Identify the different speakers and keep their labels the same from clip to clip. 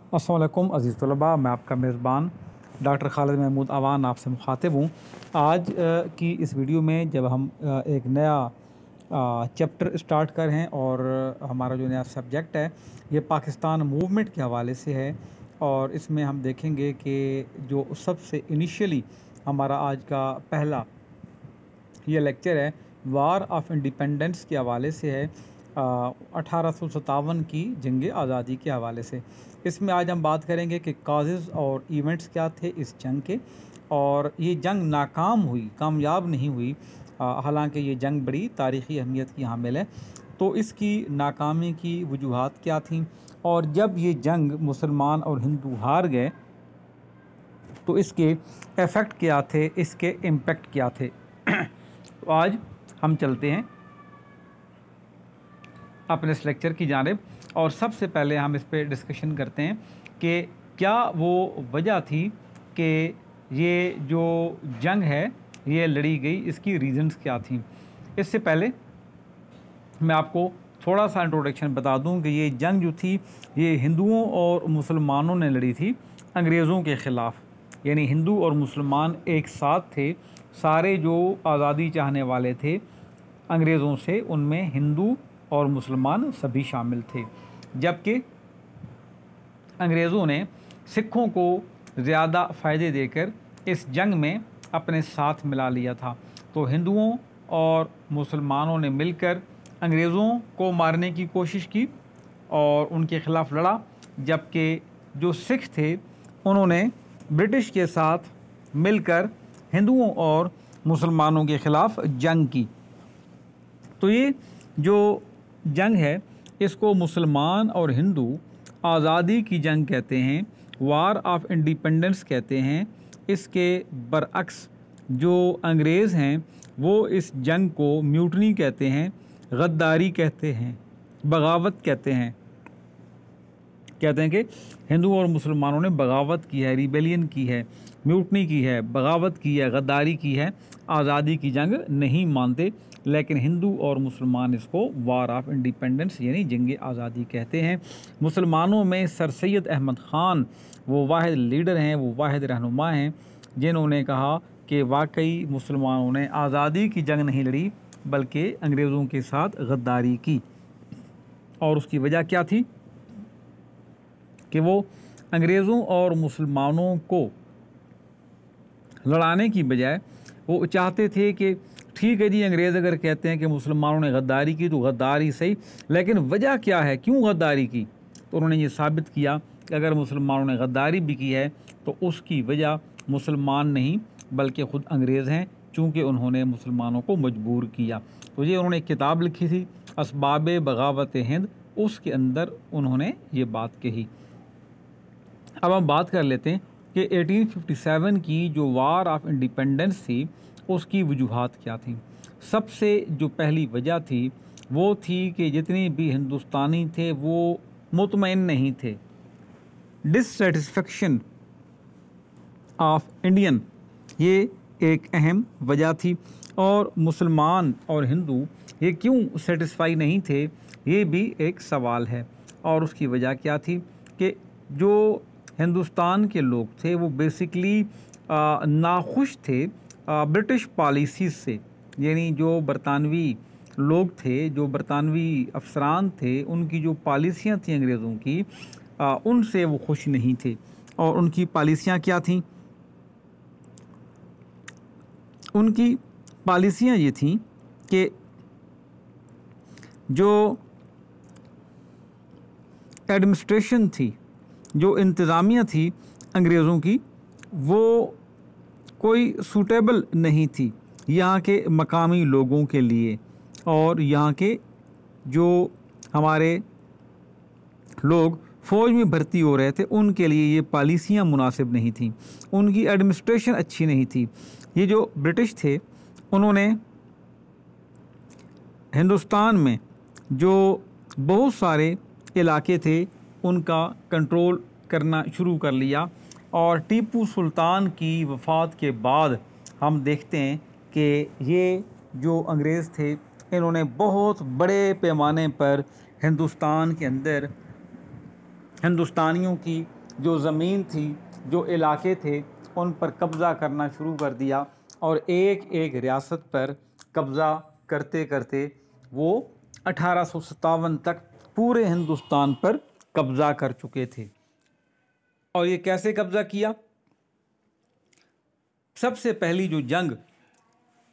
Speaker 1: अस्सलाम वालेकुम अज़ीज़ तलबा, मैं आपका मेज़बान डॉक्टर खालिद महमूद अवान आपसे मुखातिब हूँ। आज की इस वीडियो में जब हम एक नया चैप्टर स्टार्ट कर हैं और हमारा जो नया सब्जेक्ट है ये पाकिस्तान मूवमेंट के हवाले से है और इसमें हम देखेंगे कि जो सबसे इनिशियली हमारा आज का पहला ये लेक्चर है वार ऑफ इंडिपेंडेंस के हवाले से है 1857 की जंग आज़ादी के हवाले से। इसमें आज हम बात करेंगे कि काजेज़ और इवेंट्स क्या थे इस जंग के, और ये जंग नाकाम हुई, कामयाब नहीं हुई। हालांकि ये जंग बड़ी तारीख़ी अहमियत की हामिल है। तो इसकी नाकामी की वजूहात क्या थीं, और जब ये जंग मुसलमान और हिंदू हार गए तो इसके इफ़ेक्ट क्या थे, इसके इम्पेक्ट क्या थे। तो आज हम चलते हैं अपने इस लेक्चर की जानिब, और सबसे पहले हम इस पे डिस्कशन करते हैं कि क्या वो वजह थी कि ये जो जंग है ये लड़ी गई, इसकी रीज़न्स क्या थी। इससे पहले मैं आपको थोड़ा सा इंट्रोडक्शन बता दूं कि ये जंग जो थी ये हिंदुओं और मुसलमानों ने लड़ी थी अंग्रेज़ों के ख़िलाफ़। यानी हिंदू और मुसलमान एक साथ थे। सारे जो आज़ादी चाहने वाले थे अंग्रेज़ों से, उनमें हिंदू और मुसलमान सभी शामिल थे। जबकि अंग्रेज़ों ने सिखों को ज़्यादा फ़ायदे देकर इस जंग में अपने साथ मिला लिया था। तो हिंदुओं और मुसलमानों ने मिलकर अंग्रेज़ों को मारने की कोशिश की और उनके ख़िलाफ़ लड़ा, जबकि जो सिख थे उन्होंने ब्रिटिश के साथ मिलकर हिंदुओं और मुसलमानों के ख़िलाफ़ जंग की। तो ये जो जंग है इसको मुसलमान और हिंदू आज़ादी की जंग कहते हैं, वार ऑफ इंडिपेंडेंस कहते हैं। इसके बरअक्स जो अंग्रेज़ हैं वो इस जंग को म्यूटनी कहते हैं, गद्दारी कहते हैं, बगावत कहते हैं। कहते हैं कि हिंदू और मुसलमानों ने बगावत की है, रिबेलियन की है, म्यूटनी की है, बगावत की है, गद्दारी की है, आज़ादी की जंग नहीं मानते। लेकिन हिंदू और मुसलमान इसको वार ऑफ इंडिपेंडेंस यानी जंग आज़ादी कहते हैं। मुसलमानों में सर सैयद अहमद ख़ान वो वाहिद लीडर हैं, वो वाहिद रहनुमा हैं जिन्होंने कहा कि वाकई मुसलमानों ने आज़ादी की जंग नहीं लड़ी बल्कि अंग्रेज़ों के साथ गद्दारी की। और उसकी वजह क्या थी कि वो अंग्रेज़ों और मुसलमानों को लड़ाने की बजाय वो चाहते थे कि ठीक है जी, अंग्रेज़ अगर कहते हैं कि मुसलमानों ने गद्दारी की तो गद्दारी सही, लेकिन वजह क्या है, क्यों गद्दारी की। तो उन्होंने ये साबित किया कि अगर मुसलमानों ने गद्दारी भी की है तो उसकी वजह मुसलमान नहीं बल्कि ख़ुद अंग्रेज़ हैं, चूँकि उन्होंने मुसलमानों को मजबूर किया। तो ये उन्होंने एक किताब लिखी थी असबाब बगावत हिंद, उसके अंदर उन्होंने ये बात कही। अब हम बात कर लेते हैं कि 1857 की जो वार ऑफ इंडिपेंडेंस थी उसकी वजूहात क्या थी। सबसे जो पहली वजह थी वो थी कि जितने भी हिंदुस्तानी थे वो मुतमईन नहीं थे। डिससेटिस्फेक्शन ऑफ इंडियन ये एक अहम वजह थी। और मुसलमान और हिंदू ये क्यों सेटिस्फाई नहीं थे, ये भी एक सवाल है। और उसकी वजह क्या थी कि जो हिंदुस्तान के लोग थे वो बेसिकली नाखुश थे ब्रिटिश पॉलिसीज़ से। यानी जो बरतानवी लोग थे, जो बरतानवी अफसरान थे, उनकी जो पॉलिसियाँ थी अंग्रेज़ों की, उनसे वो खुश नहीं थे। और उनकी पॉलिसियाँ क्या थीं? उनकी पॉलिसियाँ ये थीं कि जो एडमिनिस्ट्रेशन थी, जो इंतज़ामिया थी अंग्रेज़ों की, वो कोई सूटेबल नहीं थी यहाँ के मकामी लोगों के लिए। और यहाँ के जो हमारे लोग फ़ौज में भर्ती हो रहे थे उनके लिए ये पॉलिसियाँ मुनासिब नहीं थी, उनकी एडमिनिस्ट्रेशन अच्छी नहीं थी। ये जो ब्रिटिश थे उन्होंने हिंदुस्तान में जो बहुत सारे इलाके थे उनका कंट्रोल करना शुरू कर लिया। और टीपू सुल्तान की वफ़ात के बाद हम देखते हैं कि ये जो अंग्रेज़ थे इन्होंने बहुत बड़े पैमाने पर हिंदुस्तान के अंदर हिंदुस्तानियों की जो ज़मीन थी, जो इलाके थे, उन पर कब्ज़ा करना शुरू कर दिया और एक एक रियासत पर कब्ज़ा करते करते वो 1857 तक पूरे हिंदुस्तान पर कब्ज़ा कर चुके थे। और ये कैसे कब्ज़ा किया? सबसे पहली जो जंग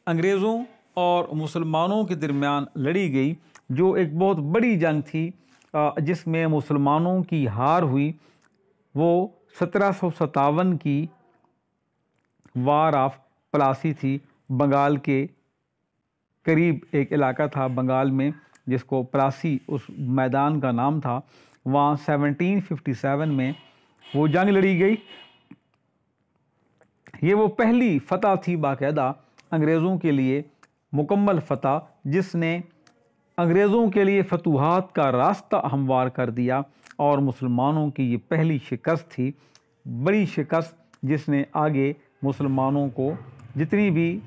Speaker 1: अंग्रेज़ों और मुसलमानों के दरमियान लड़ी गई, जो एक बहुत बड़ी जंग थी, जिसमें मुसलमानों की हार हुई, वो 1757 की वार ऑफ प्लासी थी। बंगाल के करीब एक इलाका था बंगाल में, जिसको प्लासी उस मैदान का नाम था। वहाँ 1757 में वो जंग लड़ी गई। ये वो पहली फतह थी बाकायदा अंग्रेज़ों के लिए, मुकम्मल फतह, जिसने अंग्रेज़ों के लिए फतूहात का रास्ता हमवार कर दिया। और मुसलमानों की ये पहली शिकस्त थी, बड़ी शिकस्त, जिसने आगे मुसलमानों को जितनी भी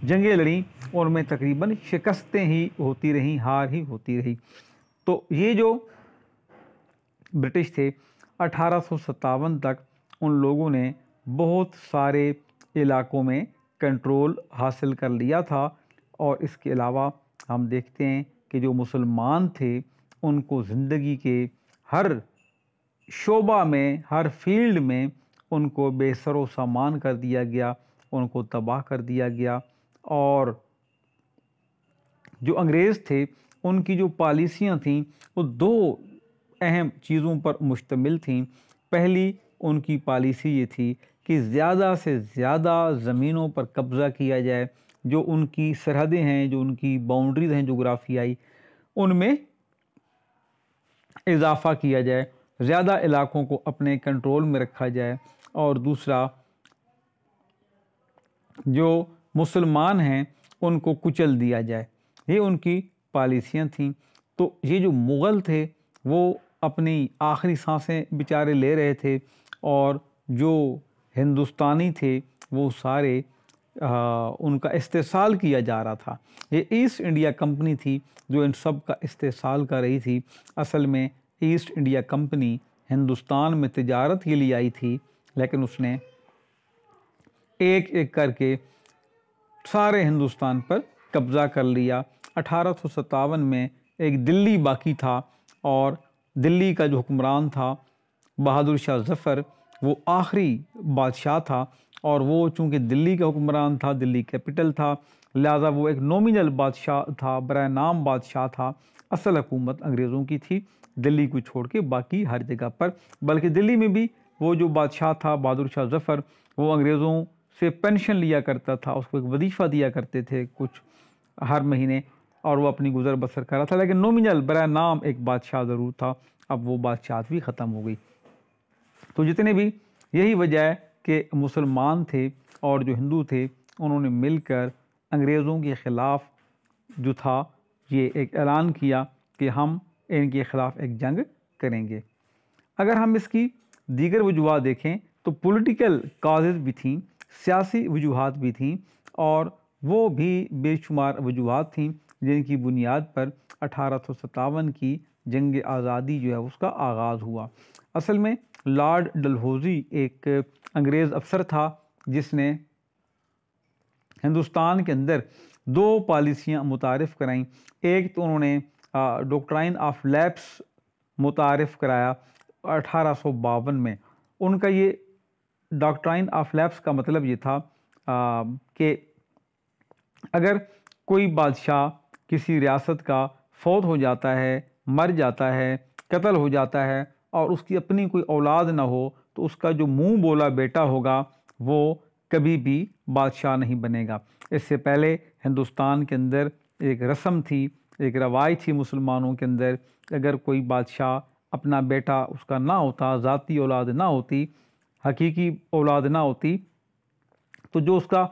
Speaker 1: जंगें लड़ी उनमें तकरीबन शिकस्तें ही होती रहीं, हार ही होती रही। तो ये जो ब्रिटिश थे, 1857 तक उन लोगों ने बहुत सारे इलाकों में कंट्रोल हासिल कर लिया था। और इसके अलावा हम देखते हैं कि जो मुसलमान थे, उनको ज़िंदगी के हर शोबा में, हर फील्ड में उनको बेसरो सामान कर दिया गया, उनको तबाह कर दिया गया। और जो अंग्रेज़ थे, उनकी जो पॉलिसियाँ थीं, वो दो अहम चीज़ों पर मुश्तमिल थीं। पहली उनकी पॉलिसी ये थी कि ज़्यादा से ज़्यादा ज़मीनों पर कब्ज़ा किया जाए, जो उनकी सरहदें हैं, जो उनकी बाउंड्रीज़ हैं जोग्राफियाई, उनमें इजाफ़ा किया जाए, ज़्यादा इलाकों को अपने कंट्रोल में रखा जाए। और दूसरा, जो मुसलमान हैं उनको कुचल दिया जाए। ये उनकी पॉलिसियाँ थीं। तो ये जो मुग़ल थे, वो अपनी आखिरी सांसें बेचारे ले रहे थे, और जो हिंदुस्तानी थे वो सारे उनका इस्तेसाल किया जा रहा था। ये ईस्ट इंडिया कंपनी थी जो इन सब का इस्तेसाल कर रही थी। असल में ईस्ट इंडिया कंपनी हिंदुस्तान में तिजारत के लिए आई थी, लेकिन उसने एक एक करके सारे हिंदुस्तान पर कब्ज़ा कर लिया। 1857 में एक दिल्ली बाकी था, और दिल्ली का जो हुक्मरान था बहादुर शाह ज़फ़र, वो आखिरी बादशाह था। और वो चूँकि दिल्ली का हुक्मरान था, दिल्ली कैपिटल था, लिहाजा वो एक नॉमिनल बादशाह था, बराए नाम बादशाह था। असल हुकूमत अंग्रेज़ों की थी, दिल्ली को छोड़ के बाकी हर जगह पर। बल्कि दिल्ली में भी वो जो बादशाह था बहादुर शाह ज़फ़र, वो अंग्रेज़ों से पेंशन लिया करता था, उसको एक वजीफ़ा दिया करते थे कुछ हर महीने, और वो अपनी गुज़र बसर कर रहा था। लेकिन नॉमिनल बराए नाम एक बादशाह ज़रूर था। अब वो बादशाह भी ख़त्म हो गई। तो जितने भी, यही वजह है कि मुसलमान थे और जो हिंदू थे, उन्होंने मिलकर अंग्रेज़ों के ख़िलाफ़ जो था, ये एक ऐलान किया कि हम इनके ख़िलाफ़ एक जंग करेंगे। अगर हम इसकी दीगर वजूहात देखें तो पॉलिटिकल काजेज़ भी थीं, सियासी वजूहात भी थीं, और वो भी बेशुमार वजूहात थीं जिनकी बुनियाद पर 1857 की जंग आज़ादी जो है उसका आगाज़ हुआ। असल में लॉर्ड डलहौज़ी एक अंग्रेज़ अफसर था, जिसने हिंदुस्तान के अंदर दो पॉलिसियाँ मुतारिफ़ कराईं। एक तो उन्होंने डॉक्ट्राइन ऑफ लैप्स मुतारिफ़ कराया 1852 में। उनका ये डॉक्ट्राइन ऑफ लैप्स का मतलब ये था कि अगर कोई बादशाह किसी रियासत का फौत हो जाता है, मर जाता है, कत्ल हो जाता है, और उसकी अपनी कोई औलाद ना हो, तो उसका जो मुंह बोला बेटा होगा वो कभी भी बादशाह नहीं बनेगा। इससे पहले हिंदुस्तान के अंदर एक रस्म थी, एक रवायत थी मुसलमानों के अंदर, अगर कोई बादशाह अपना बेटा उसका ना होता, ज़ाती औलाद ना होती, हकीकी औलाद ना होती, तो जो उसका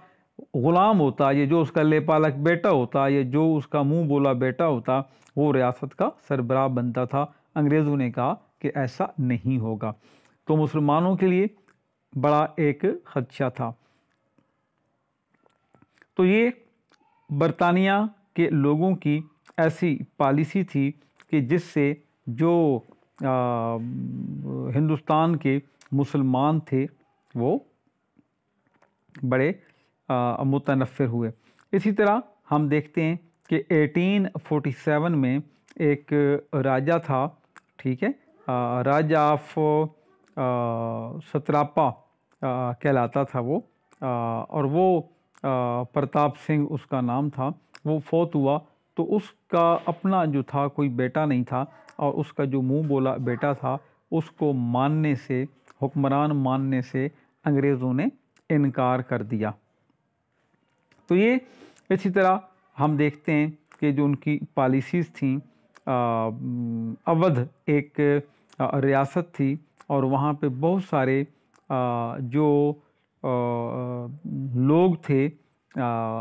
Speaker 1: ग़ुलाम होता, ये जो उसका लेपालक बेटा होता, ये जो उसका मुंह बोला बेटा होता, वो रियासत का सरबराह बनता था। अंग्रेज़ों ने कहा कि ऐसा नहीं होगा। तो मुसलमानों के लिए बड़ा एक ख़दशा था। तो ये बरतानिया के लोगों की ऐसी पॉलिसी थी कि जिससे जो हिंदुस्तान के मुसलमान थे वो बड़े मुतनफ़िर हुए। इसी तरह हम देखते हैं कि 1847 में एक राजा था, ठीक है, राजा ऑफ सतरापा कहलाता था वो, और वो प्रताप सिंह उसका नाम था। वो फौत हुआ तो उसका अपना जो था कोई बेटा नहीं था, और उसका जो मुंह बोला बेटा था उसको मानने से, हुक्मरान मानने से अंग्रेज़ों ने इनकार कर दिया। तो ये इसी तरह हम देखते हैं कि जो उनकी पॉलिसीज़ थी, अवध एक रियासत थी और वहाँ पे बहुत सारे जो लोग थे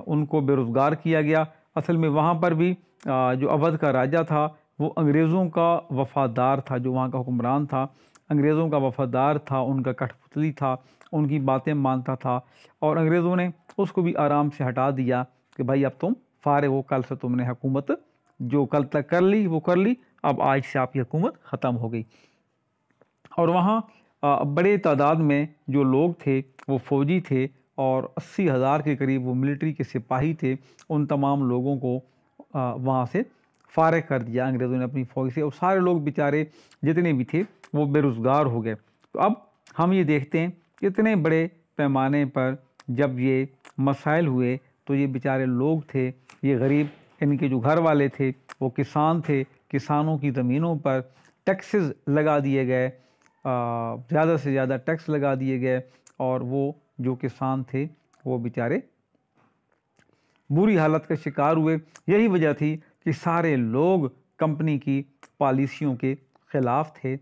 Speaker 1: उनको बेरोज़गार किया गया। असल में वहाँ पर भी जो अवध का राजा था वो अंग्रेज़ों का वफ़ादार था, जो वहाँ का हुक्मरान था अंग्रेज़ों का वफ़ादार था, उनका कठपुतली था, उनकी बातें मानता था, और अंग्रेज़ों ने उसको भी आराम से हटा दिया कि भाई अब तुम फारिग हो, कल से तुमने हुकूमत जो कल तक कर ली वो कर ली, अब आज से आपकी हुकूमत ख़त्म हो गई। और वहाँ बड़े तादाद में जो लोग थे वो फ़ौजी थे और 80,000 के करीब वो मिलिट्री के सिपाही थे। उन तमाम लोगों को वहाँ से फारिग कर दिया अंग्रेज़ों ने अपनी फ़ौज से, और सारे लोग बेचारे जितने भी थे वो बेरोज़गार हो गए। तो अब हम ये देखते हैं इतने बड़े पैमाने पर जब ये मसाइल हुए तो ये बेचारे लोग थे, ये गरीब, इनके जो घर वाले थे वो किसान थे, किसानों की ज़मीनों पर टैक्सेस लगा दिए गए, ज़्यादा से ज़्यादा टैक्स लगा दिए गए, और वो जो किसान थे वो बेचारे बुरी हालत का शिकार हुए। यही वजह थी कि सारे लोग कंपनी की पॉलिसियों के ख़िलाफ़ थे,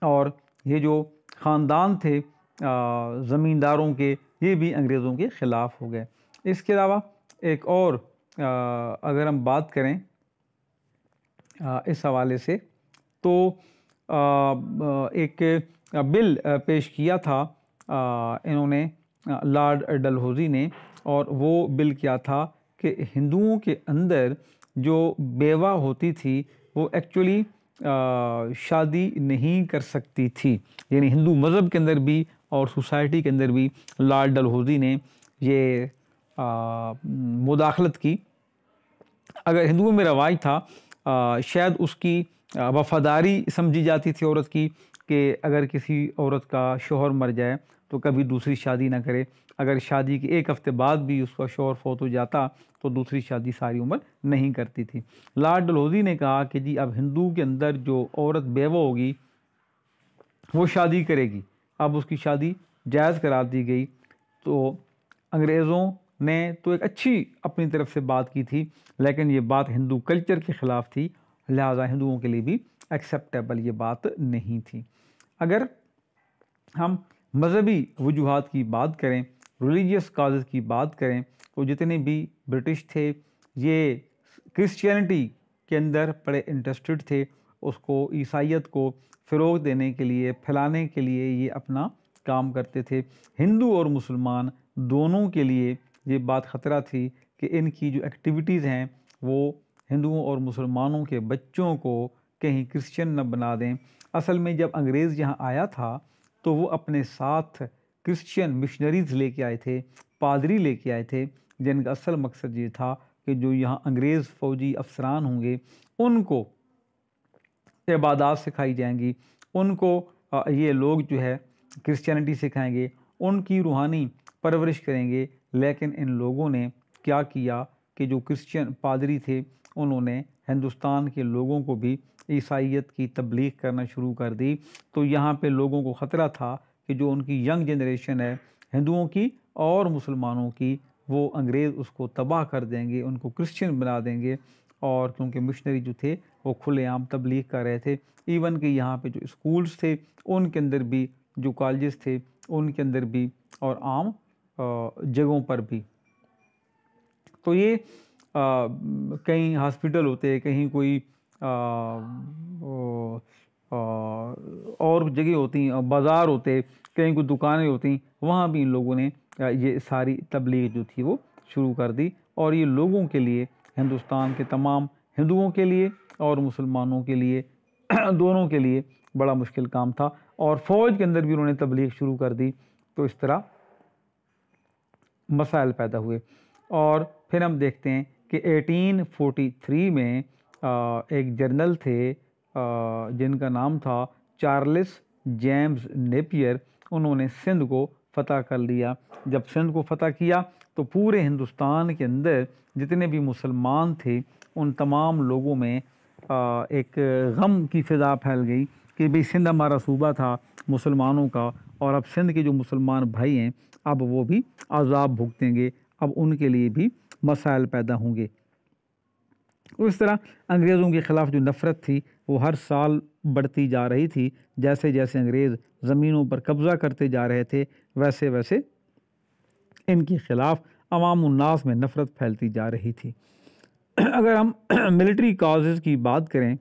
Speaker 1: और ये जो ख़ानदान थे ज़मींदारों के, ये भी अंग्रेज़ों के ख़िलाफ़ हो गए। इसके अलावा एक और अगर हम बात करें इस हवाले से, तो एक बिल पेश किया था इन्होंने, लॉर्ड डलहौज़ी ने, और वो बिल क्या था कि हिंदुओं के अंदर जो बेवा होती थी वो एक्चुअली शादी नहीं कर सकती थी, यानी हिंदू मज़हब के अंदर भी और सोसाइटी के अंदर भी लॉर्ड डलहौज़ी ने ये मुदाखलत की। अगर हिंदुओं में रवाज था, शायद उसकी वफ़ादारी समझी जाती थी औरत की, कि अगर किसी औरत का शौहर मर जाए तो कभी दूसरी शादी ना करे, अगर शादी के एक हफ़्ते बाद भी उसका शौहर फौत हो जाता तो दूसरी शादी सारी उम्र नहीं करती थी। लॉर्ड डलहौज़ी ने कहा कि जी अब हिंदू के अंदर जो औरत बेवा होगी वो शादी करेगी, अब उसकी शादी जायज़ करार दी गई। तो अंग्रेज़ों ने तो एक अच्छी अपनी तरफ से बात की थी, लेकिन ये बात हिंदू कल्चर के ख़िलाफ़ थी, लिहाजा हिंदुओं के लिए भी एक्सेप्टेबल ये बात नहीं थी। अगर हम मज़हबी वजूहात की बात करें, रिलीजियस काजेज़ की बात करें, तो जितने भी ब्रिटिश थे ये क्रिश्चियनिटी के अंदर बड़े इंटरेस्टेड थे, उसको ईसाइयत को फ़रोग़ देने के लिए, फैलाने के लिए ये अपना काम करते थे। हिंदू और मुसलमान दोनों के लिए ये बात ख़तरा थी कि इनकी जो एक्टिविटीज़ हैं वो हिंदुओं और मुसलमानों के बच्चों को कहीं क्रिश्चियन न बना दें। असल में जब अंग्रेज़ यहाँ आया था तो वो अपने साथ क्रिश्चियन मिशनरीज़ लेके आए थे, पादरी लेके आए थे, जिनका असल मकसद ये था कि जो यहाँ अंग्रेज़ फ़ौजी अफसरान होंगे उनको इबादत सिखाई जाएंगी, उनको ये लोग जो है क्रिश्चियनिटी सिखाएंगे, उनकी रूहानी परवरिश करेंगे। लेकिन इन लोगों ने क्या किया कि जो क्रिश्चियन पादरी थे उन्होंने हिंदुस्तान के लोगों को भी ईसाइयत की तबलीग करना शुरू कर दी। तो यहाँ पे लोगों को ख़तरा था कि जो उनकी यंग जनरेशन है हिंदुओं की और मुसलमानों की, वो अंग्रेज़ उसको तबाह कर देंगे, उनको क्रिश्चियन बना देंगे। और क्योंकि मिशनरी जो थे वो खुलेआम तबलीग कर रहे थे, इवन कि यहाँ पे जो स्कूल्स थे उनके अंदर भी, जो कॉलेजेस थे उनके अंदर भी, और आम जगहों पर भी। तो ये कहीं हॉस्पिटल होते, कहीं कोई और जगह होती, बाज़ार होते, कहीं कोई दुकानें होती, वहाँ भी इन लोगों ने ये सारी तबलीग जो थी वो शुरू कर दी। और ये लोगों के लिए, हिंदुस्तान के तमाम हिंदुओं के लिए और मुसलमानों के लिए दोनों के लिए बड़ा मुश्किल काम था। और फ़ौज के अंदर भी उन्होंने तबलीग शुरू कर दी, तो इस तरह मसाइल पैदा हुए। और फिर हम देखते हैं कि 1843 में एक जनरल थे जिनका नाम था चार्ल्स जेम्स नेपियर। उन्होंने सिंध को फ़तह कर लिया। जब सिंध को फ़तह किया तो पूरे हिंदुस्तान के अंदर जितने भी मुसलमान थे उन तमाम लोगों में एक गम की फ़िज़ा फैल गई कि भाई सिंध हमारा सूबा था मुसलमानों का, और अब सिंध के जो मुसलमान भाई हैं अब वो भी अज़ाब भुगतेंगे, अब उनके लिए भी मसाइल पैदा होंगे। तो इस तरह अंग्रेज़ों के ख़िलाफ़ जो नफ़रत थी वो हर साल बढ़ती जा रही थी। जैसे जैसे अंग्रेज़ ज़मीनों पर कब्ज़ा करते जा रहे थे वैसे वैसे इनके ख़िलाफ़ अवाम उन्नास में नफ़रत फैलती जा रही थी। अगर हम मिलिट्री काजेज़ की बात करें,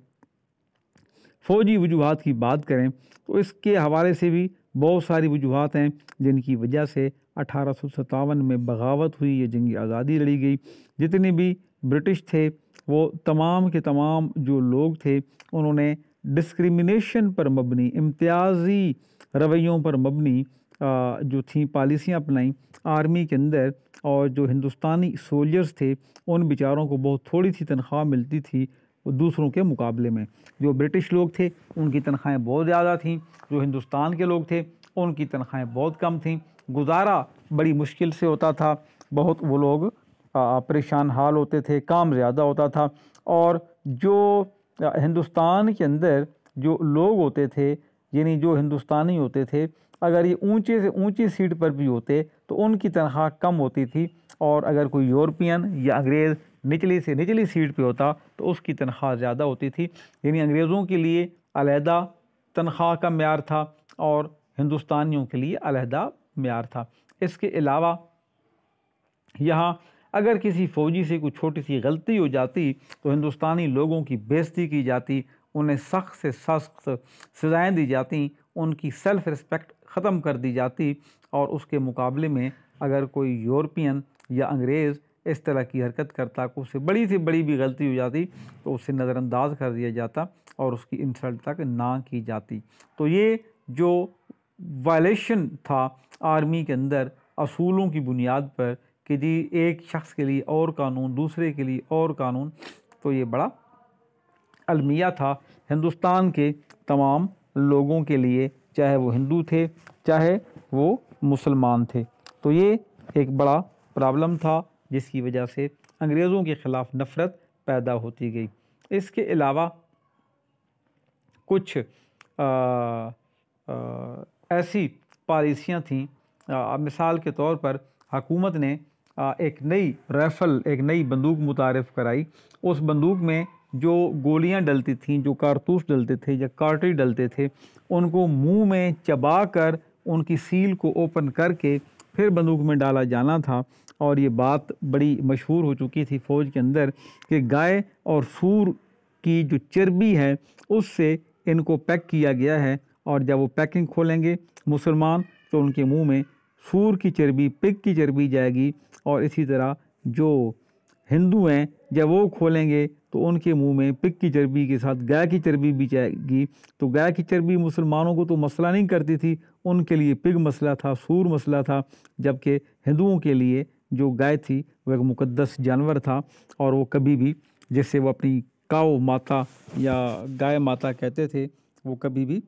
Speaker 1: फ़ौजी वजूहात की बात करें, तो इसके हवाले से भी बहुत सारी वजूहात हैं जिनकी वजह से 1857 में बगावत हुई, ये जंगी आज़ादी लड़ी गई। जितने भी ब्रिटिश थे वो तमाम के तमाम जो लोग थे उन्होंने डिस्क्रिमिनेशन पर मबनी, इम्तियाज़ी रवैयों पर मबनी जो थी पॉलिसियाँ अपनाई आर्मी के अंदर। और जो हिंदुस्तानी सोल्जर्स थे उन बेचारों को बहुत थोड़ी सी तनख्वाह मिलती थी वो दूसरों के मुकाबले में। जो ब्रिटिश लोग थे उनकी तनख्वाहें बहुत ज़्यादा थीं, जो हिंदुस्तान के लोग थे उनकी तनख्वाहें बहुत कम थीं। गुजारा बड़ी मुश्किल से होता था, बहुत वो लोग परेशान हाल होते थे, काम ज़्यादा होता था। और जो हिंदुस्तान के अंदर जो लोग होते थे, यानी जो हिंदुस्तानी होते थे, अगर ये ऊंचे से ऊंची सीट पर भी होते तो उनकी तनख्वाह कम होती थी, और अगर कोई यूरोपियन या अंग्रेज़ निचली से निचली सीट पे होता तो उसकी तनख्वाह ज़्यादा होती थी। यानी अंग्रेज़ों के लिए अलहदा तनख्वाह का म्यार था और हिंदुस्तानियों के लिए अलहदा म्यार था। इसके अलावा यहाँ अगर किसी फ़ौजी से कोई छोटी सी गलती हो जाती तो हिंदुस्तानी लोगों की बेइज्जती की जाती, उन्हें सख्त से सख्त सज़ाएँ दी जाती, उनकी सेल्फ़ रिस्पेक्ट ख़त्म कर दी जाती। और उसके मुकाबले में अगर कोई यूरोपियन या अंग्रेज़ इस तरह की हरकत करता, को उससे बड़ी से बड़ी भी गलती हो जाती तो उसे नज़रअंदाज कर दिया जाता और उसकी इंसल्ट तक ना की जाती। तो ये जो वायलेशन था आर्मी के अंदर असूलों की बुनियाद पर कि जी एक शख्स के लिए और कानून, दूसरे के लिए और कानून, तो ये बड़ा अलमिया था हिंदुस्तान के तमाम लोगों के लिए, चाहे वो हिंदू थे चाहे वो मुसलमान थे। तो ये एक बड़ा प्रॉब्लम था जिसकी वजह से अंग्रेज़ों के ख़िलाफ़ नफ़रत पैदा होती गई। इसके अलावा कुछ ऐसी पॉलिसियाँ थीं, मिसाल के तौर पर हुकूमत ने एक नई राइफ़ल, एक नई बंदूक मुतारिफ़ कराई। उस बंदूक में जो गोलियां डलती थीं, जो कारतूस डलते थे या कार्ट्रिज डलते थे, उनको मुंह में चबा कर उनकी सील को ओपन करके फिर बंदूक में डाला जाना था। और ये बात बड़ी मशहूर हो चुकी थी फ़ौज के अंदर कि गाय और सूर की जो चर्बी है उससे इनको पैक किया गया है, और जब वो पैकिंग खोलेंगे मुसलमान तो उनके मुंह में सूर की चर्बी, पिग की चर्बी जाएगी। और इसी तरह जो हिंदू हैं जब वो खोलेंगे तो उनके मुंह में पिग की चर्बी के साथ गाय की चर्बी भी जाएगी। तो गाय की चर्बी मुसलमानों को तो मसला नहीं करती थी, उनके लिए पिग मसला था, सूर मसला था। जबकि हिंदुओं के लिए जो गाय थी वह एक मुकद्दस जानवर था, और वो कभी भी, जिससे वो अपनी काऊ माता या गाय माता कहते थे, वो कभी भी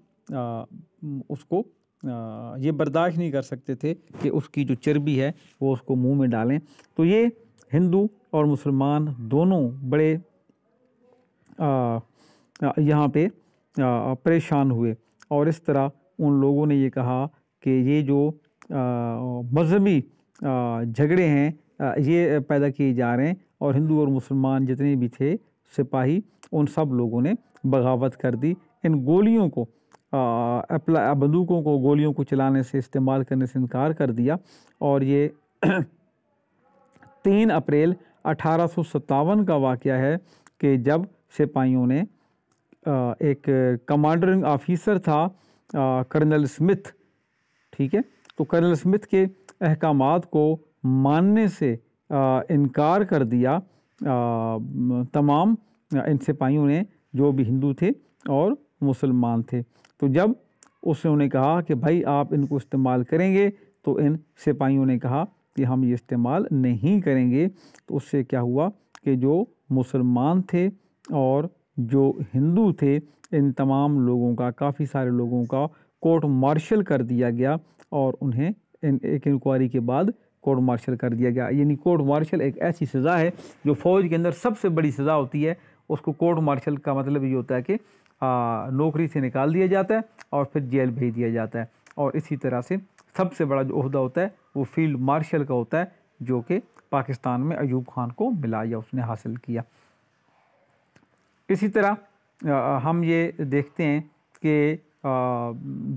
Speaker 1: उसको ये बर्दाश्त नहीं कर सकते थे कि उसकी जो चर्बी है वो उसको मुंह में डालें। तो ये हिंदू और मुसलमान दोनों बड़े यहाँ पे परेशान हुए। और इस तरह उन लोगों ने ये कहा कि ये जो मजहबी झगड़े हैं ये पैदा किए जा रहे हैं, और हिंदू और मुसलमान जितने भी थे सिपाही उन सब लोगों ने बगावत कर दी। इन गोलियों को बंदूकों को, गोलियों को चलाने से, इस्तेमाल करने से इनकार कर दिया। और ये 3 अप्रैल 1857 का वाक़या है कि जब सिपाहियों ने एक कमांडरिंग ऑफिसर था कर्नल स्मिथ, ठीक है, तो कर्नल स्मिथ के अहकामात को मानने से इनकार कर दिया तमाम इन सिपाहियों ने जो भी हिंदू थे और मुसलमान थे। तो जब उसने कहा कि भाई आप इनको इस्तेमाल करेंगे, तो इन सिपाहियों ने कहा कि हम ये इस्तेमाल नहीं करेंगे। तो उससे क्या हुआ कि जो मुसलमान थे और जो हिंदू थे, इन तमाम लोगों का, काफ़ी सारे लोगों का कोर्ट मार्शल कर दिया गया और उन्हें एक इंक्वायरी के बाद कोर्ट मार्शल कर दिया गया। यानी कोर्ट मार्शल एक ऐसी सज़ा है जो फ़ौज के अंदर सबसे बड़ी सज़ा होती है, उसको कोर्ट मार्शल का मतलब ये होता है कि नौकरी से निकाल दिया जाता है और फिर जेल भेज दिया जाता है। और इसी तरह से सबसे बड़ा जो ओहदा होता है वो फील्ड मार्शल का होता है, जो कि पाकिस्तान में अयूब खान को मिला या उसने हासिल किया। इसी तरह हम ये देखते हैं कि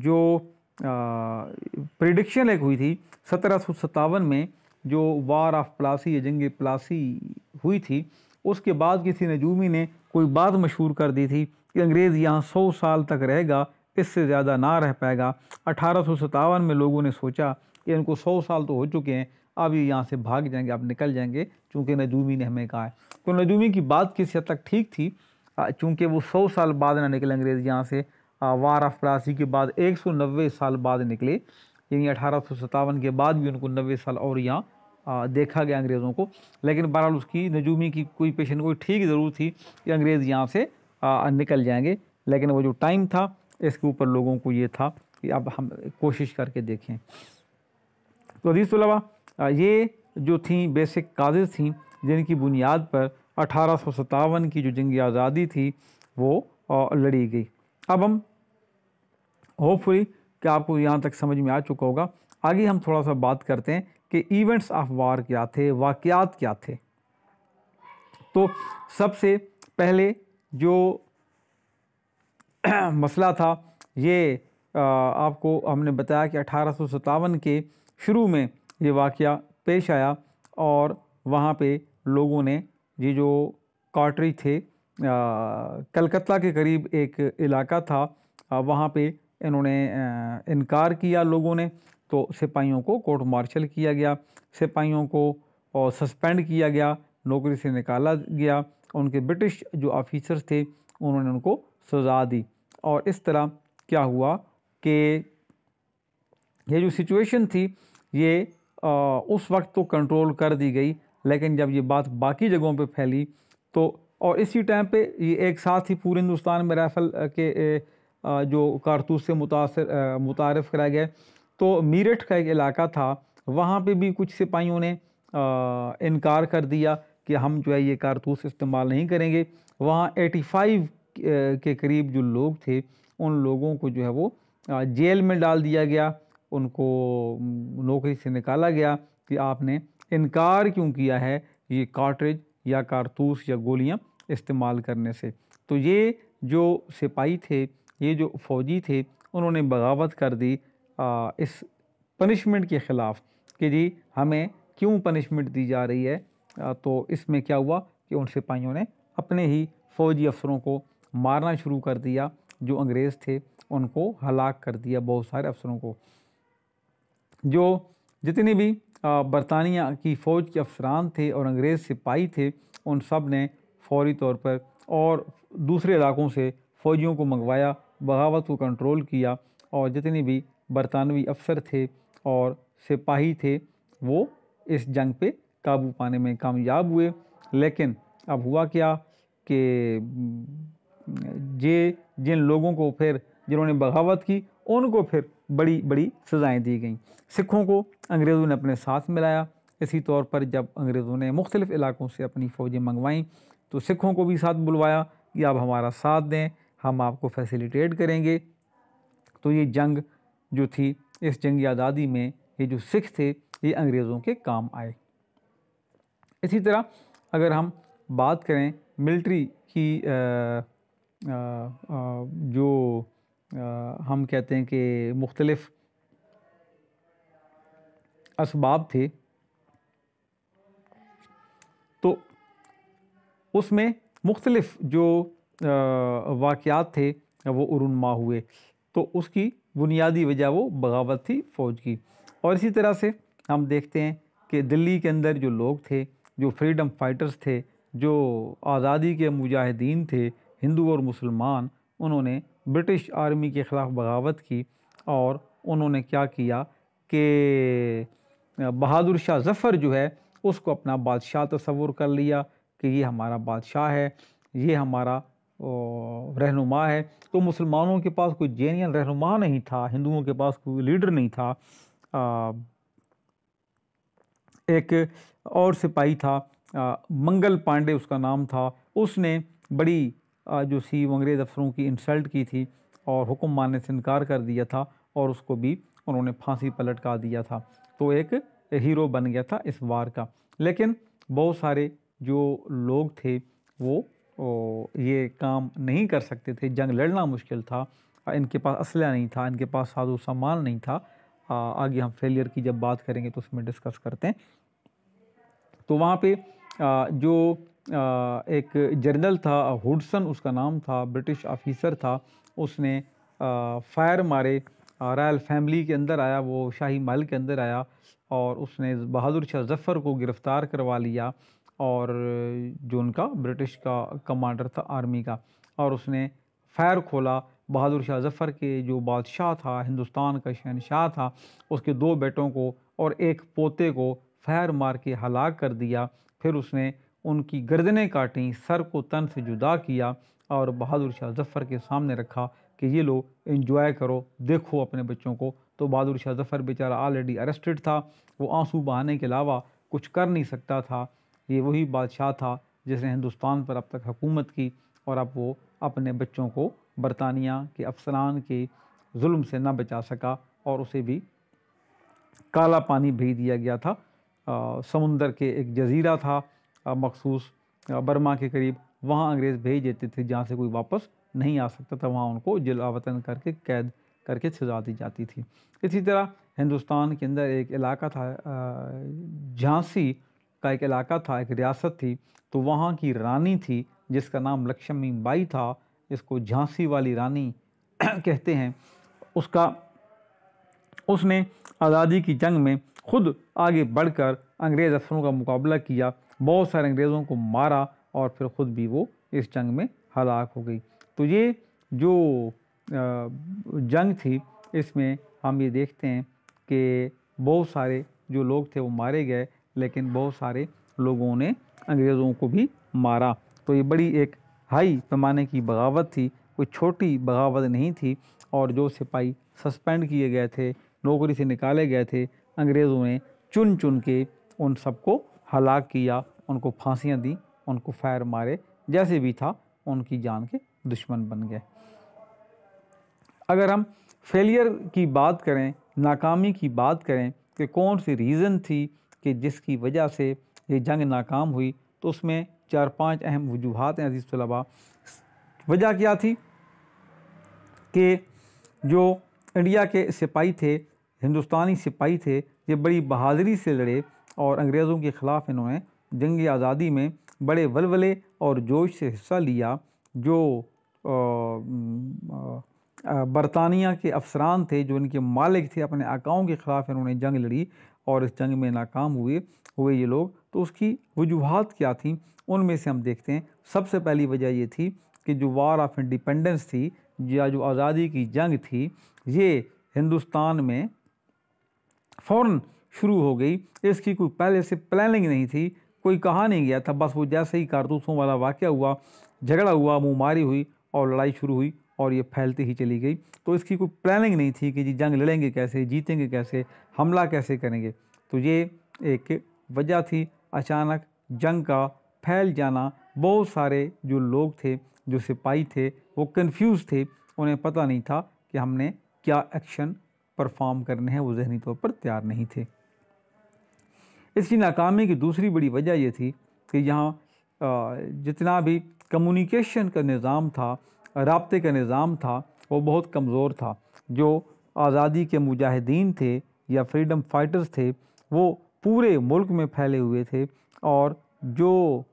Speaker 1: जो प्रिडिक्शन एक हुई थी 1757 में, जो वार ऑफ प्लासी या जंग प्लासी हुई थी, उसके बाद किसी नजूमी ने कोई बात मशहूर कर दी थी कि अंग्रेज़ यहाँ 100 साल तक रहेगा, इससे ज़्यादा ना रह पाएगा। 1857 में लोगों ने सोचा कि इनको 100 साल तो हो चुके हैं, अब ये यहाँ से भाग जाएंगे, अब निकल जाएंगे, चूँकि नजूमी ने हमें कहा है। तो नजूमी की बात किसी हद तक ठीक थी, चूँकि वो 100 साल बाद ना निकले अंग्रेज़ यहाँ से। वार ऑफ प्लासी के बाद 190 साल बाद निकले, यानी 1857 के बाद भी उनको 90 साल और यहाँ देखा गया अंग्रेज़ों को। लेकिन बहरहाल उसकी नजूमी की कोई पेशन कोई ठीक ज़रूर थी कि अंग्रेज़ यहाँ से निकल जाएंगे, लेकिन वो जो टाइम था इसके ऊपर लोगों को ये था कि अब हम कोशिश करके देखें। तो अज़ीज़ तलबा, ये जो थी बेसिक काजेज़ थी जिनकी बुनियाद पर 1857 की जो जंग आज़ादी थी वो लड़ी गई। अब हम होपफुली कि आपको यहाँ तक समझ में आ चुका होगा। आगे हम थोड़ा सा बात करते हैं कि इवेंट्स ऑफ वार क्या थे, वाक़यात क्या थे। तो सबसे पहले जो मसला था ये आपको हमने बताया कि 1857 के शुरू में ये वाक़या पेश आया और वहाँ पे लोगों ने ये जो कार्टरिज थे, कलकत्ता के करीब एक इलाका था, वहाँ पे इन्होंने इनकार किया लोगों ने। तो सिपाहियों को कोर्ट मार्शल किया गया, सिपाहियों को सस्पेंड किया गया, नौकरी से निकाला गया। उनके ब्रिटिश जो ऑफिसर्स थे उन्होंने उनको सज़ा दी। और इस तरह क्या हुआ कि ये जो सिचुएशन थी ये उस वक्त तो कंट्रोल कर दी गई, लेकिन जब ये बात बाकी जगहों पे फैली तो, और इसी टाइम पे ये एक साथ ही पूरे हिंदुस्तान में राइफ़ल के जो कारतूस से मुतारिफ़ कराया गया। तो मीरठ का एक इलाका था, वहाँ पे भी कुछ सिपाहियों ने इनकार कर दिया कि हम जो है ये कारतूस इस्तेमाल नहीं करेंगे। वहाँ 85 के करीब जो लोग थे उन लोगों को जो है वो जेल में डाल दिया गया, उनको नौकरी से निकाला गया कि आपने इनकार क्यों किया है ये कार्ट्रिज या कारतूस या गोलियां इस्तेमाल करने से। तो ये जो सिपाही थे, ये जो फ़ौजी थे, उन्होंने बगावत कर दी इस पनिशमेंट के ख़िलाफ़ कि जी हमें क्यों पनिशमेंट दी जा रही है। तो इसमें क्या हुआ कि उन सिपाहियों ने अपने ही फ़ौजी अफसरों को मारना शुरू कर दिया, जो अंग्रेज़ थे उनको हलाक कर दिया, बहुत सारे अफसरों को। जो जितने भी बरतानिया की फ़ौज के अफसरान थे और अंग्रेज़ सिपाही थे, उन सब ने फौरी तौर पर और दूसरे इलाकों से फ़ौजियों को मंगवाया, बगावत को कंट्रोल किया, और जितने भी बरतानवी अफसर थे और सिपाही थे वो इस जंग पे काबू पाने में कामयाब हुए। लेकिन अब हुआ क्या कि जिन लोगों को फिर जिन्होंने बगावत की उनको फिर बड़ी बड़ी सज़ाएँ दी गईं। सिखों को अंग्रेज़ों ने अपने साथ मिलाया। इसी तौर पर जब अंग्रेज़ों ने मुख्तलिफ़ इलाकों से अपनी फ़ौजें मंगवाईं तो सिखों को भी साथ बुलवाया कि आप हमारा साथ दें, हम आपको फैसिलिटेट करेंगे। तो ये जंग जो थी, इस जंग आज़ादी में ये जो सिख थे ये अंग्रेज़ों के काम आए। इसी तरह अगर हम बात करें मिलिट्री की जो हम कहते हैं कि मुख्तलिफ़ असबाब थे, तो उसमें मुख्तलिफ़ जो वाक़यात थे वो उरुनमा हुए। तो उसकी बुनियादी वजह वो बगावत थी फ़ौज की। और इसी तरह से हम देखते हैं कि दिल्ली के अंदर जो लोग थे, जो फ्रीडम फाइटर्स थे, जो आज़ादी के मुजाहिदीन थे, हिंदू और मुसलमान, उन्होंने ब्रिटिश आर्मी के ख़िलाफ़ बगावत की और उन्होंने क्या किया कि बहादुर शाह ज़फ़र जो है उसको अपना बादशाह तस्वुर कर लिया कि ये हमारा बादशाह है, ये हमारा रहनुमा है। तो मुसलमानों के पास कोई जेन्युइन रहनुमा नहीं था, हिंदुओं के पास कोई लीडर नहीं था। एक और सिपाही था, मंगल पांडे उसका नाम था, उसने बड़ी जो सी अंग्रेज़ अफसरों की इंसल्ट की थी और हुक्म मानने से इनकार कर दिया था और उसको भी उन्होंने फांसी पर लटका दिया था। तो एक हीरो बन गया था इस वार का। लेकिन बहुत सारे जो लोग थे वो ये काम नहीं कर सकते थे, जंग लड़ना मुश्किल था, इनके पास असलहा नहीं था, इनके पास साजो सामान नहीं था। आगे हम फेलियर की जब बात करेंगे तो उसमें डिस्कस करते हैं। तो वहाँ पे जो एक जनरल था हुडसन उसका नाम था, ब्रिटिश ऑफिसर था, उसने फायर मारे, रॉयल फैमिली के अंदर आया, वो शाही महल के अंदर आया और उसने बहादुर शाह ज़फ़र को गिरफ़्तार करवा लिया और जो उनका ब्रिटिश का कमांडर था आर्मी का, और उसने फायर खोला। बहादुर शाह ज़फ़र के जो बादशाह था, हिंदुस्तान का शहनशाह था, उसके 2 बेटों को और एक पोते को फायर मार के हलाक कर दिया। फिर उसने उनकी गर्दनें काटी, सर को तन से जुदा किया और बहादुर शाह ज़फ़र के सामने रखा कि ये लो एंजॉय करो, देखो अपने बच्चों को। तो बहादुर शाह ज़फ़र बेचारा ऑलरेडी अरेस्टेड था, वो आंसू बहाने के अलावा कुछ कर नहीं सकता था। ये वही बादशाह था जिसने हिंदुस्तान पर अब तक हुकूमत की और अब वो अपने बच्चों को बरतानिया के अफसरान के जुल्म से न बचा सका और उसे भी काला पानी भेज दिया गया था। समुंदर के एक जजीरा था मखसूस बर्मा के करीब, वहाँ अंग्रेज़ भेज देते थे जहाँ से कोई वापस नहीं आ सकता था, वहाँ उनको जलावतन करके कैद करके सजा दी जाती थी। इसी तरह हिंदुस्तान के अंदर एक इलाका था, झांसी का एक इलाका था, एक रियासत थी, तो वहाँ की रानी थी जिसका नाम लक्ष्मी बाई था, इसको झांसी वाली रानी कहते हैं। उसने आज़ादी की जंग में खुद आगे बढ़कर अंग्रेज़ अफसरों का मुकाबला किया, बहुत सारे अंग्रेज़ों को मारा और फिर ख़ुद भी वो इस जंग में हलाक हो गई। तो ये जो जंग थी इसमें हम ये देखते हैं कि बहुत सारे जो लोग थे वो मारे गए, लेकिन बहुत सारे लोगों ने अंग्रेज़ों को भी मारा। तो ये बड़ी एक हाई पैमाने की बगावत थी, कोई छोटी बगावत नहीं थी। और जो सिपाही सस्पेंड किए गए थे, नौकरी से निकाले गए थे, अंग्रेज़ों ने चुन चुन के उन सबको हलाक किया, उनको फांसियाँ दी, उनको फायर मारे, जैसे भी था उनकी जान के दुश्मन बन गए। अगर हम फेलियर की बात करें, नाकामी की बात करें कि कौन सी रीज़न थी कि जिसकी वजह से ये जंग नाकाम हुई, तो उसमें 4-5 अहम वजूहात हैं अज़ीज़ तलबा। वजह क्या थी कि जो इंडिया के सिपाही थे, हिंदुस्तानी सिपाही थे, ये बड़ी बहादुरी से लड़े और अंग्रेज़ों के ख़िलाफ़ इन्होंने जंग आज़ादी में बड़े वलवले और जोश से हिस्सा लिया। जो बरतानिया के अफसरान थे, जो इनके मालिक थे, अपने आकाओं के ख़िलाफ़ इन्होंने जंग लड़ी और इस जंग में नाकाम हुए ये लोग। तो उसकी वजूहात क्या थी, उनमें से हम देखते हैं। सबसे पहली वजह ये थी कि जो वार ऑफ इंडिपेंडेंस थी या जो आज़ादी की जंग थी, ये हिंदुस्तान में फ़ौरन शुरू हो गई। इसकी कोई पहले से प्लानिंग नहीं थी, कोई कहा नहीं गया था, बस वो जैसे ही कारतूसों वाला वाक़या हुआ, झगड़ा हुआ, मुँहमारी हुई और लड़ाई शुरू हुई और ये फैलती ही चली गई। तो इसकी कोई प्लानिंग नहीं थी कि जी जंग लड़ेंगे कैसे, जीतेंगे कैसे, हमला कैसे करेंगे। तो ये एक वजह थी, अचानक जंग का फैल जाना। बहुत सारे जो लोग थे, जो सिपाही थे, वो कंफ्यूज थे, उन्हें पता नहीं था कि हमने क्या एक्शन परफॉर्म करने हैं, वो जहनी तौर पर तैयार नहीं थे। इसकी नाकामी की दूसरी बड़ी वजह ये थी कि यहाँ जितना भी कम्युनिकेशन का निज़ाम था, राब्ते का निज़ाम था, वो बहुत कमज़ोर था। जो आज़ादी के मुजाहिदीन थे या फ्रीडम फाइटर्स थे, वो पूरे मुल्क में फैले हुए थे और जो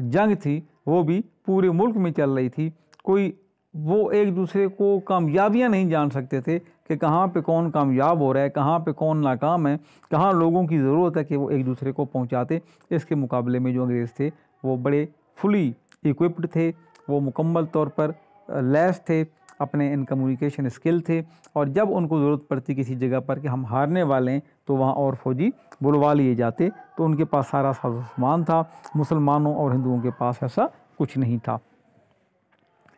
Speaker 1: जंग थी वो भी पूरे मुल्क में चल रही थी। कोई वो एक दूसरे को कामयाबियां नहीं जान सकते थे कि कहाँ पे कौन कामयाब हो रहा है, कहाँ पे कौन नाकाम है, कहाँ लोगों की ज़रूरत है कि वो एक दूसरे को पहुँचाते। इसके मुकाबले में जो अंग्रेज़ थे वो बड़े फुली इक्विप्ड थे, वो मुकम्मल तौर पर लैस थे, अपने इन कम्युनिकेशन स्किल थे, और जब उनको ज़रूरत पड़ती किसी जगह पर कि हम हारने वाले हैं तो वहाँ और फौजी बुलवा लिए जाते। तो उनके पास सारा सामान था। मुसलमानों और हिंदुओं के पास ऐसा कुछ नहीं था।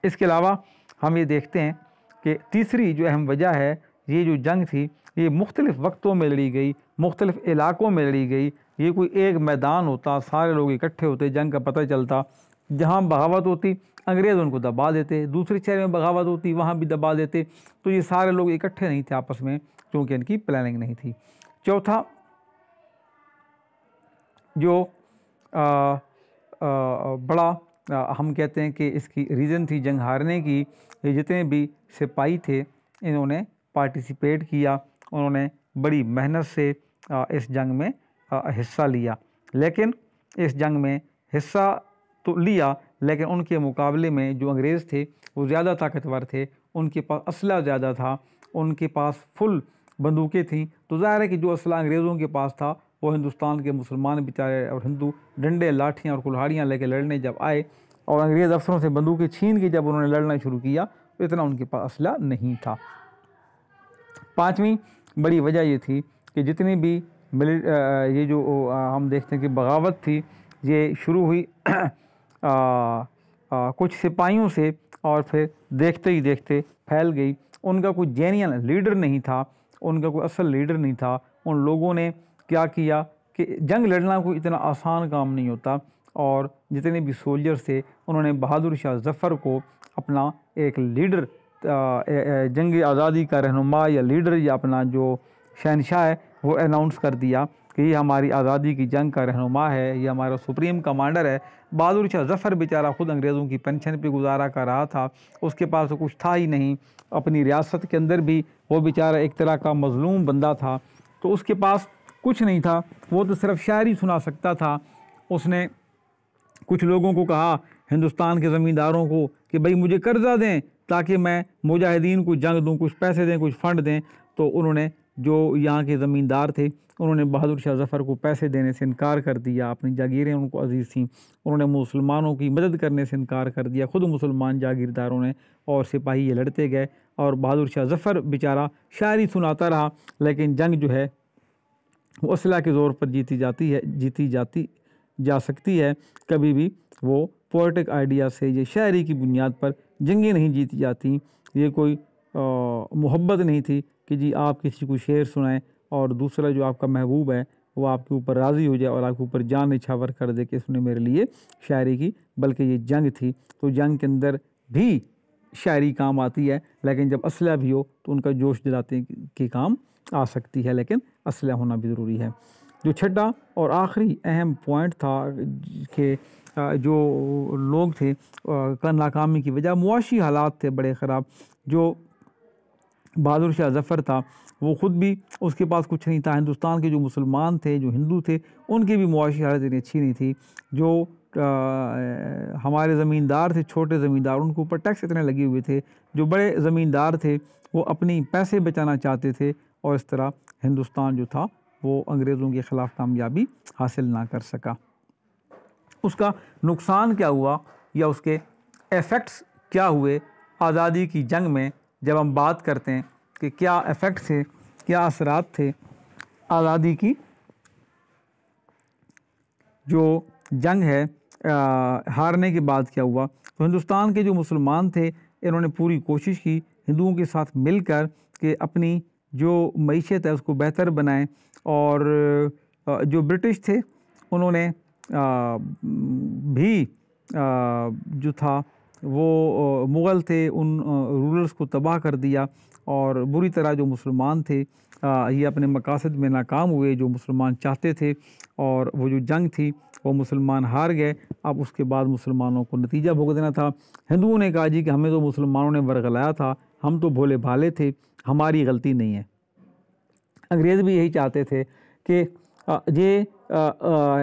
Speaker 1: इसके अलावा हम ये देखते हैं कि तीसरी जो अहम वजह है, ये जो जंग थी ये मुख्तलिफ़ वक्तों में लड़ी गई, मुख्तलिफ़ इलाक़ों में लड़ी गई। ये कोई एक मैदान होता, सारे लोग इकट्ठे होते, जंग का पता चलता, जहाँ बगावत होती अंग्रेज़ उनको दबा देते, दूसरे शहर में बगावत होती वहाँ भी दबा देते। तो ये सारे लोग इकट्ठे नहीं थे आपस में, क्योंकि इनकी प्लानिंग नहीं थी। चौथा जो बड़ा हम कहते हैं कि इसकी रीज़न थी जंग हारने की, ये जितने भी सिपाही थे इन्होंने पार्टिसिपेट किया, उन्होंने बड़ी मेहनत से इस जंग में हिस्सा लिया। लेकिन इस जंग में हिस्सा तो लिया, लेकिन उनके मुकाबले में जो अंग्रेज़ थे वो ज़्यादा ताकतवर थे, उनके पास असला ज़्यादा था, उनके पास फुल बंदूकें थीं। तो ज़ाहिर है कि जो असला अंग्रेज़ों के पास था वो हिंदुस्तान के मुसलमान बेचारे और हिंदू डंडे, लाठियाँ और कुल्हाड़ियाँ लेकर लड़ने जब आए और अंग्रेज़ अफसरों से बंदूकें छीन के जब उन्होंने लड़ना शुरू किया तो इतना उनके पास असला नहीं था। पाँचवीं बड़ी वजह ये थी कि जितनी भी ये जो हम देखते हैं कि बगावत थी ये शुरू हुई कुछ सिपाहियों से और फिर देखते ही देखते फैल गई। उनका कोई जेन्युइन लीडर नहीं था, उनका कोई असल लीडर नहीं था। उन लोगों ने क्या किया कि जंग लड़ना कोई इतना आसान काम नहीं होता, और जितने भी सोल्जर्स थे उन्होंने बहादुर शाह ज़फ़र को अपना एक लीडर, जंग आज़ादी का रहनुमा या लीडर या अपना जो शहनशाह है वो अनाउंस कर दिया कि ये हमारी आज़ादी की जंग का रहनुमा है, ये हमारा सुप्रीम कमांडर है। बहादुर शाह ज़फ़र बेचारा ख़ुद अंग्रेज़ों की पेंशन पे गुजारा कर रहा था, उसके पास तो कुछ था ही नहीं, अपनी रियासत के अंदर भी वो बेचारा एक तरह का मज़लूम बंदा था, तो उसके पास कुछ नहीं था, वो तो सिर्फ शायरी सुना सकता था। उसने कुछ लोगों को कहा, हिंदुस्तान के ज़मींदारों को, कि भाई मुझे कर्ज़ा दें ताकि मैं मुजाहिदीन को जंग दूं, कुछ पैसे दें, कुछ फ़ंड दें। तो उन्होंने, जो यहाँ के ज़मींदार थे, उन्होंने बहादुर शाह ज़फ़र को पैसे देने से इनकार कर दिया। अपनी जागीरें उनको अजीज़ थीं, उन्होंने मुसलमानों की मदद करने से इनकार कर दिया। ख़ुद मुसलमान जागीरदारों ने और सिपाही ये लड़ते गए, और बहादुर शाह ज़फ़र बेचारा शायरी सुनाता रहा। लेकिन जंग जो है वो असला के ज़ोर पर जीती जा सकती है, कभी भी वो पोएटिक आइडिया से, ये शायरी की बुनियाद पर जंगें नहीं जीती जाती। ये कोई मोहब्बत नहीं थी कि जी आप किसी को शेर सुनाएं और दूसरा जो आपका महबूब है वो आपके ऊपर राज़ी हो जाए और आपके ऊपर जान निछावर कर दे कि इसने मेरे लिए शायरी की, बल्कि ये जंग थी। तो जंग के अंदर भी शायरी काम आती है, लेकिन जब असला भी हो तो उनका जोश दिलाते के काम आ सकती है, लेकिन असला होना भी ज़रूरी है। जो छठा और आखिरी अहम पॉइंट था कि जो लोग थे का नाकामी की वजह मुआशी हालात थे बड़े ख़राब। जो बहादुर शाह ज़फ़र था वो ख़ुद भी, उसके पास कुछ नहीं था। हिंदुस्तान के जो मुसलमान थे, जो हिंदू थे, उनकी भी मुआशी हालत इतनी अच्छी नहीं थी। जो हमारे ज़मींदार थे, छोटे ज़मींदार, उनके ऊपर टैक्स इतने लगे हुए थे। जो बड़े ज़मींदार थे वो अपनी पैसे बचाना चाहते थे, और इस तरह हिंदुस्तान जो था वो अंग्रेज़ों के ख़िलाफ़ कामयाबी हासिल ना कर सका। उसका नुकसान क्या हुआ या उसके इफ़ेक्ट्स क्या हुए आज़ादी की जंग में, जब हम बात करते हैं कि क्या इफ़ेक्ट थे, क्या असरात थे आज़ादी की जो जंग है हारने के बाद क्या हुआ। तो हिंदुस्तान के जो मुसलमान थे इन्होंने पूरी कोशिश की हिंदुओं के साथ मिलकर कि अपनी जो मईशत है उसको बेहतर बनाएं, और जो ब्रिटिश थे उन्होंने भी जो था वो मुग़ल थे उन रूलर्स को तबाह कर दिया, और बुरी तरह जो मुसलमान थे ये अपने मकासद में नाकाम हुए जो मुसलमान चाहते थे, और वो जो जंग थी वो मुसलमान हार गए। अब उसके बाद मुसलमानों को नतीजा भुगतना था। हिंदुओं ने कहा जी कि हमें तो मुसलमानों ने वरगलाया था, हम तो भोले भाले थे, हमारी गलती नहीं है। अंग्रेज़ भी यही चाहते थे कि ये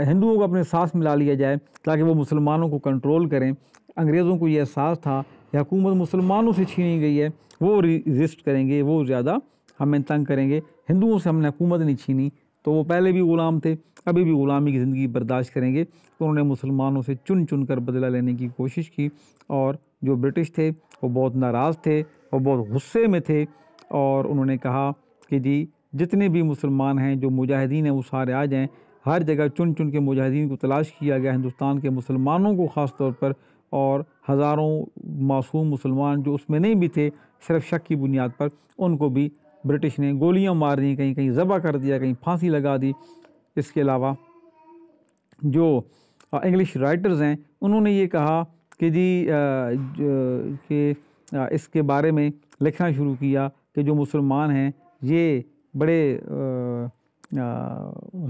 Speaker 1: हिंदुओं को अपने साथ मिला लिया जाए ताकि वो मुसलमानों को कंट्रोल करें। अंग्रेज़ों को ये एहसास था कि हुकूमत मुसलमानों से छीनी गई है, वो रेजिस्ट करेंगे, वो ज़्यादा हमें तंग करेंगे। हिंदुओं से हमने हुकूमत नहीं छीनी, तो वो पहले भी ग़ुलाम थे, अभी भी ग़ुलामी की ज़िंदगी बर्दाश्त करेंगे। तो उन्होंने मुसलमानों से चुन चुन कर बदला लेने की कोशिश की, और जो ब्रिटिश थे वो बहुत नाराज़ थे और बहुत गुस्से में थे, और उन्होंने कहा कि जी जितने भी मुसलमान हैं, जो मुजाहिदीन हैं, वो सारे आ जाएँ। हर जगह चुन चुन के मुजाहिदीन को तलाश किया गया, हिंदुस्तान के मुसलमानों को ख़ास तौर पर, और हज़ारों मासूम मुसलमान जो उसमें नहीं भी थे, सिर्फ शक की बुनियाद पर, उनको भी ब्रिटिश ने गोलियां मार दी, कहीं कहीं ज़बह कर दिया, कहीं फांसी लगा दी। इसके अलावा जो इंग्लिश राइटर्स हैं, उन्होंने ये कहा कि जी इसके बारे में लिखना शुरू किया कि जो मुसलमान हैं ये बड़े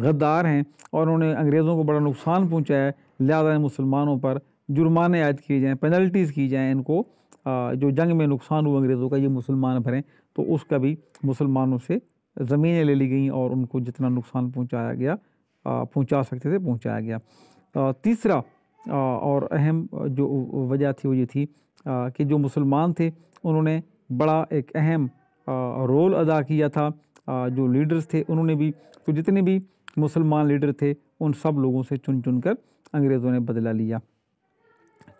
Speaker 1: गद्दार हैं और उन्होंने अंग्रेज़ों को बड़ा नुकसान पहुंचाया, लिहाजा मुसलमानों पर जुर्माने आयद किए जाएँ, पेनल्टीज़ की जाएँ, इनको जो जंग में नुकसान हुआ अंग्रेज़ों का ये मुसलमान भरें। तो उसका भी मुसलमानों से ज़मीनें ले ली गईं और उनको जितना नुकसान पहुंचाया गया, पहुंचा सकते थे, पहुंचाया गया। तीसरा और अहम जो वजह थी वो ये थी कि जो मुसलमान थे उन्होंने बड़ा एक अहम रोल अदा किया था। जो लीडर्स थे उन्होंने भी, तो जितने भी मुसलमान लीडर थे उन सब लोगों से चुन चुन कर अंग्रेज़ों ने बदला लिया।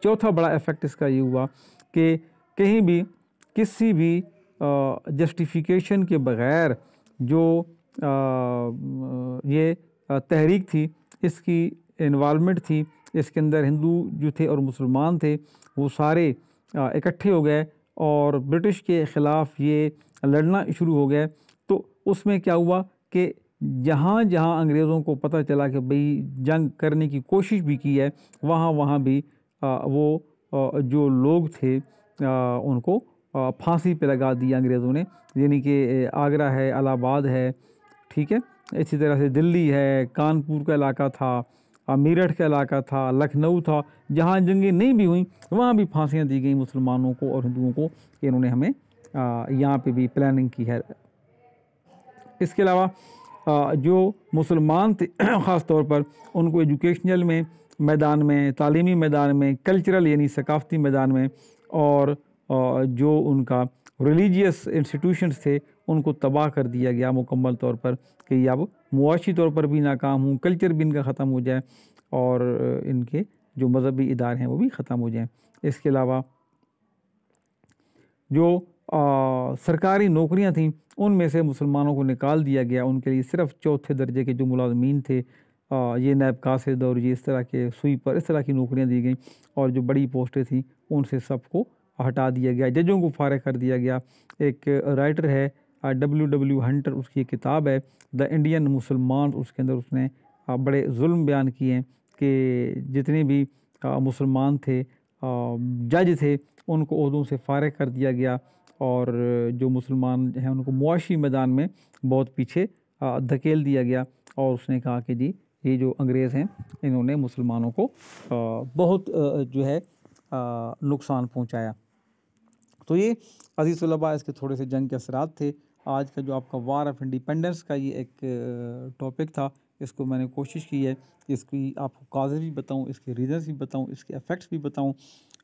Speaker 1: चौथा बड़ा इफ़ेक्ट इसका ये हुआ कि कहीं भी किसी भी जस्टिफिकेशन के बग़ैर जो ये तहरीक थी, इसकी इन्वॉल्वमेंट थी, इसके अंदर हिंदू जो थे और मुसलमान थे वो सारे इकट्ठे हो गए और ब्रिटिश के ख़िलाफ़ ये लड़ना शुरू हो गए। तो उसमें क्या हुआ कि जहाँ जहाँ अंग्रेज़ों को पता चला कि भाई जंग करने की कोशिश भी की है, वहाँ वहाँ भी वो जो लोग थे उनको फांसी पे लगा दिया अंग्रेज़ों ने। यानी कि आगरा है, इलाहाबाद है, ठीक है, इसी तरह से दिल्ली है, कानपुर का इलाका था, मेरठ का इलाका था, लखनऊ था, जहाँ जंगें नहीं भी हुई वहाँ भी फांसियाँ दी गई मुसलमानों को और हिंदुओं को कि इन्होंने हमें यहाँ पे भी प्लानिंग की है। इसके अलावा जो मुसलमान थे ख़ास तौर पर उनको एजुकेशनल में मैदान में, तालीमी मैदान में, कल्चरल यानी सकाफ़ती मैदान में, और जो उनका रिलीजियस इंस्टीट्यूशंस थे उनको तबाह कर दिया गया मुकम्मल तौर पर कि अब मुआशी तौर पर भी नाकाम हूँ, कल्चर भी इनका ख़त्म हो जाए और इनके जो मज़हबी इदारे हैं वो भी ख़त्म हो जाएँ। इसके अलावा जो सरकारी नौकरियां थीं उनमें से मुसलमानों को निकाल दिया गया, उनके लिए सिर्फ चौथे दर्जे के जो मुलाजमीन थे, ये नैब कासिद और ये इस तरह के स्वीपर, इस तरह की नौकरियां दी गईं, और जो बड़ी पोस्टें थीं उनसे सबको हटा दिया गया, जजों को फारिग कर दिया गया। एक राइटर है W हंटर, उसकी एक किताब है द इंडियन मुसलमान, उसके अंदर उसने बड़े जुल्म बयान किए हैं कि जितने भी मुसलमान थे, जज थे, उनको ओहदों से फारिग कर दिया गया और जो मुसलमान हैं उनको मुआशी मैदान में बहुत पीछे धकेल दिया गया। और उसने कहा कि जी ये जो अंग्रेज़ हैं इन्होंने मुसलमानों को बहुत जो है नुकसान पहुंचाया। तो ये अज़ीज़ तलबा इसके थोड़े से जंग के असरात थे। आज का जो आपका वार ऑफ इंडिपेंडेंस का ये एक टॉपिक था, इसको मैंने कोशिश की है कि इसकी आपको काज़ेज़ भी बताऊं, इसके रीज़न्स भी बताऊं, इसके इफ़ेक्ट्स भी बताऊं।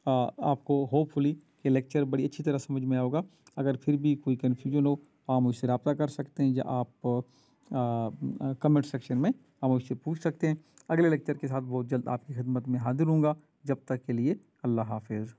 Speaker 1: आपको होपफुली ये लेक्चर बड़ी अच्छी तरह समझ में आएगा। अगर फिर भी कोई कन्फ्यूजन हो आप मुझसे रब्ता कर सकते हैं, या आप कमेंट सेक्शन में आप मुझसे पूछ सकते हैं। अगले लेक्चर के साथ बहुत जल्द आपकी खिदमत में हाजिर हूँगा। जब तक के लिए अल्लाह हाफ़िज़।